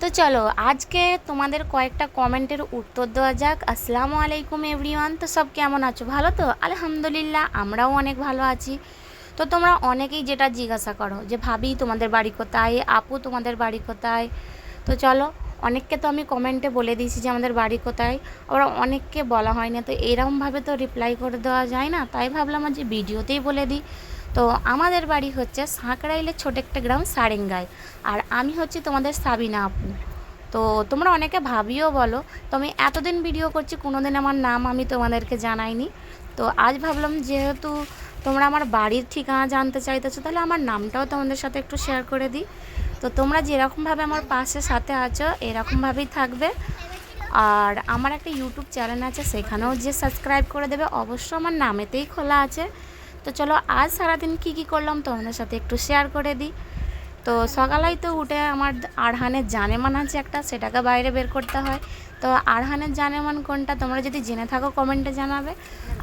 তো চলো আজকে তোমাদের কয়েকটা কমেন্টের উত্তর দেওয়া যাক। আসসালামু আলাইকুম এভরিওয়ান। তো সব কেমন আছো? ভালো তো? আলহামদুলিল্লাহ আমরাও অনেক ভালো আছি। তো তোমরা অনেকেই যেটা জিজ্ঞাসা করো যে ভাবি তোমাদের বাড়ি কোথায়, আপু তোমাদের বাড়ি কোথায়। তো চলো, অনেককে তো আমি কমেন্টে বলে দিয়েছি যে আমাদের বাড়ি কোথায়, আবার অনেককে বলা হয় না। তো এরকমভাবে তো রিপ্লাই করে দেওয়া যায় না, তাই ভাবলাম যে ভিডিওতেই বলে দিই। তো আমাদের বাড়ি হচ্ছে সাঁকরাইলের ছোট একটা গ্রাম সারেঙ্গায়। আর আমি হচ্ছি তোমাদের সাবিনা আপু। তো তোমরা অনেকে ভাবিও বলো, তো আমি এতদিন ভিডিও করছি কোনো দিন আমার নাম আমি তোমাদেরকে জানাইনি। তো আজ ভাবলাম যেহেতু তোমরা আমার বাড়ির ঠিকানা জানতে চাইতেছো, তাহলে আমার নামটাও তোমাদের সাথে একটু শেয়ার করে দিই। তো তোমরা যেরকমভাবে আমার পাশে সাথে আছো এরকমভাবেই থাকবে। আর আমার একটা ইউটিউব চ্যানেল আছে, সেখানেও যে সাবস্ক্রাইব করে দেবে, অবশ্য আমার নামেতেই খোলা আছে। তো চলো আজ সারাদিন কী করলাম তোমাদের সাথে একটু শেয়ার করে দিই। তো সকালেই তো উঠে আমার আরহানের জানেমান আছে একটা, সেটাকে বাইরে বের করতে হয়। তো আরহানের জানেমান কোনটা তোমরা যদি জেনে থাকো কমেন্টে জানাবে,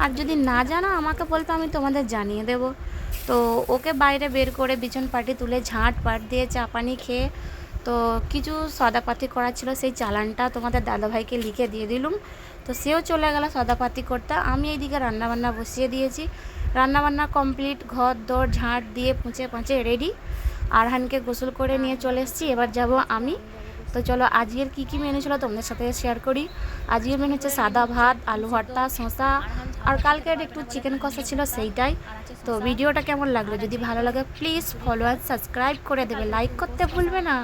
আর যদি না জানো আমাকে বলতে আমি তোমাদের জানিয়ে দেব। তো ওকে বাইরে বের করে বিছন পাটি তুলে ঝাঁট পাট দিয়ে চা পানি খেয়ে, তো কিছু সদাপাতি করা ছিল সেই চালানটা তোমাদের দাদাভাইকে লিখে দিয়ে দিলুম। তো সেও চলে গেল সদাপাতি করতে। আমি এইদিকে রান্নাবান্না বসিয়ে দিয়েছি। রান্নাবান্না কমপ্লিট, ঘর দোর ঝাঁট দিয়ে পুঁচে পাঁচে রেডি। আরহানকে গোসল করে নিয়ে চলে এসেছি, এবার যাব আমি। তো চলো আজকের কী মেনু ছিল তোমাদের সাথে শেয়ার করি। আজকের মেনু হচ্ছে সাদা ভাত, আলু ভর্তা, শসা, আর কালকের একটু চিকেন কষা ছিল সেইটাই। তো ভিডিওটা কেমন লাগলো? যদি ভালো লাগে প্লিজ ফলো আর সাবস্ক্রাইব করে দেবে, লাইক করতে ভুলবে না।